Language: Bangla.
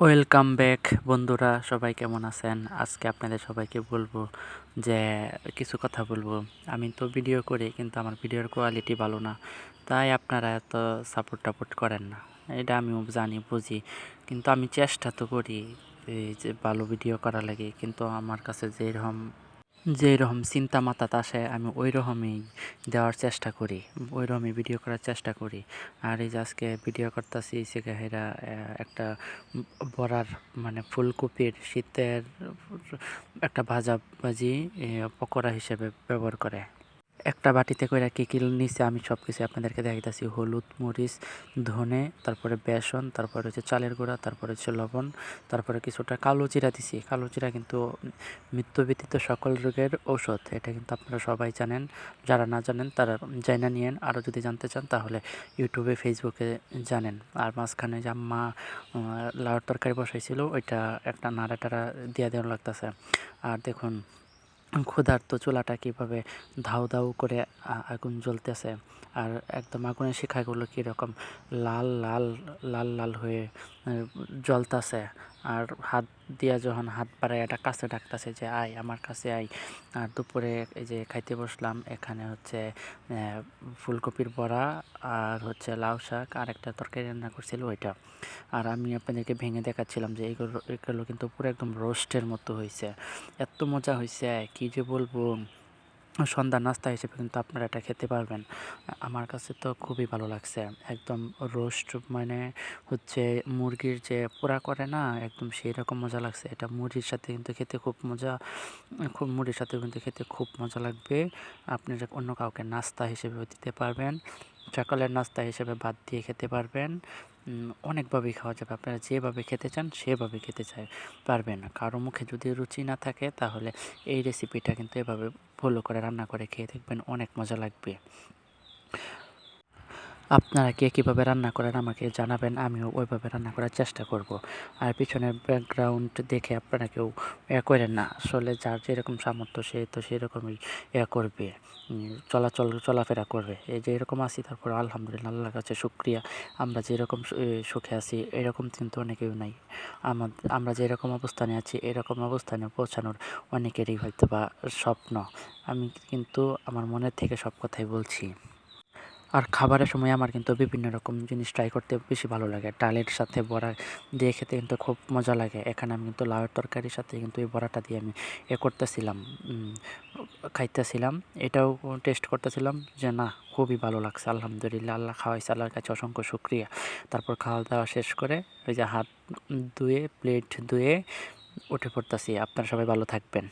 ওয়েলকাম ব্যাক বন্ধুরা, সবাই কেমন আছেন? আজকে আপনাদের সবাইকে বলবো যে কিছু কথা বলবো। আমি তো ভিডিও করি, কিন্তু আমার ভিডিওর কোয়ালিটি ভালো না, তাই আপনারা এত সাপোর্ট করেন না। এটা আমিও জানি, বুঝি, কিন্তু আমি চেষ্টা তো করি এই যে ভালো ভিডিও করা লাগে। কিন্তু আমার কাছে যেরকম চিন্তা মাথাতে আসে আমি ওই রকমই দেওয়ার চেষ্টা করি, ওই রকমই ভিডিও করার চেষ্টা করি। আর এই যে আজকে ভিডিও করতেছি সেখানে একটা বড়ার মানে ফুলকপির শীতের একটা ভাজি পকোড়া হিসেবে ব্যবহার করে। একটা বাটিতে কইরা কি কি নিছে আমি সব কিছু আপনাদেরকে দেখাইতাছি। হলুদ, মরিচ, ধনে, তারপরে বেসন, তারপরে হচ্ছে চালের গুঁড়া, তারপরে হচ্ছে লবণ, তারপরে কিছুটা কালো জিরা দিছি। কালো জিরা কিন্তু মৃত্যু ব্যতীত সকল রোগের ঔষধ, এটা কিন্তু আপনারা সবাই জানেন। যারা না জানেন তারা জাইনা নিয়েন, আরও যদি জানতে চান তাহলে ইউটিউবে, ফেসবুকে জানেন। আর মাঝখানে যে আম্মা লাউয়ের তরকারি বসাইছিল, ওইটা একটা নাড়া টাড়া দিয়ে দেওয়া লাগতেছে। আর দেখুন ক্ষুধার্ত চুলাটা কীভাবে ধাউ ধাউ করে আগুন জ্বলতেছে। আর একদম আগুনের শিখাগুলো কীরকম লাল লাল লাল লাল হয়ে জ্বলতেছে। আর হাত দিয়া যখন হাত বাড়ায় এটা কাছে ডাকতেছে যে আয় আমার কাছে আয়। আর দুপুরে এই যে খাইতে বসলাম, এখানে হচ্ছে ফুলকপির বড়া আর হচ্ছে লাউ শাক আর একটা তরকারি রান্না করছিল ওইটা। আর আমি আপনাদেরকে ভেঙে দেখাচ্ছিলাম যে এগুলো কিন্তু পুরো একদম রোস্টের মতো হয়েছে। এত মজা হয়েছে কি যে বলবো। সন্ধ্যার নাস্তা হিসেবে কিন্তু আপনারা এটা খেতে পারবেন। আমার কাছে তো খুবই ভালো লাগছে। একদম রোস্ট মানে হচ্ছে মুরগির যে পোড়া করে না, একদম সেই রকম মজা লাগছে। এটা মুড়ির সাথে কিন্তু খেতে মুড়ির সাথে কিন্তু খেতে খুব মজা লাগবে। আপনি অন্য কাউকে নাস্তা হিসেবেও দিতে পারবেন, সকালের নাস্তা হিসেবে ভাত দিয়ে খেতে পারবেন। অনেকভাবেই খাওয়া যাবে। আপনারা যেভাবে খেতে চান সেভাবে খেতে পারবেন। কারো মুখে যদি রুচি না থাকে তাহলে এই রেসিপিটা কিন্তু এভাবে ফলো করে রান্না করে খেয়ে দেখবেন, অনেক মজা লাগবে। আপনারা কে কীভাবে রান্না করেন আমাকে জানাবেন, আমিও ওইভাবে রান্না করার চেষ্টা করব। আর পিছনের ব্যাকগ্রাউন্ড দেখে আপনারা কেউ করেন না। আসলে যার যেরকম সামর্থ্য সে তো সেরকমই করবে, চলাফেরা করবে। এই যে এরকম আছি, তারপর আলহামদুলিল্লাহ, আল্লাহর কাছে শুকরিয়া। আমরা যেরকম সুখে আছি এরকম কিন্তু অনেকেও নাই। আমরা যেরকম অবস্থানে আছি এরকম অবস্থানে পৌঁছানোর অনেকেরই হয়তো বা স্বপ্ন। আমি কিন্তু আমার মনের থেকে সব কথাই বলছি। আর খাবারের সময় আমার কিন্তু বিভিন্ন রকম জিনিস ট্রাই করতে বেশি ভালো লাগে। ডালের সাথে বড়া দিয়ে খেতে কিন্তু খুব মজা লাগে। এখানে আমি কিন্তু লাউয়ের তরকারির সাথে কিন্তু এই বড়াটা দিয়ে আমি করতেছিলাম, খাইতেছিলাম। এটাও টেস্ট করতেছিলাম যে না, খুবই ভালো লাগছে। আলহামদুলিল্লাহ, আল্লাহ খাওয়াইছে, আল্লাহর কাছে অসংখ্য শুকরিয়া। তারপর খাওয়া দাওয়া শেষ করে ওই যে হাত ধুয়ে প্লেট ধুয়ে উঠে পড়তেছি। আপনারা সবাই ভালো থাকবেন।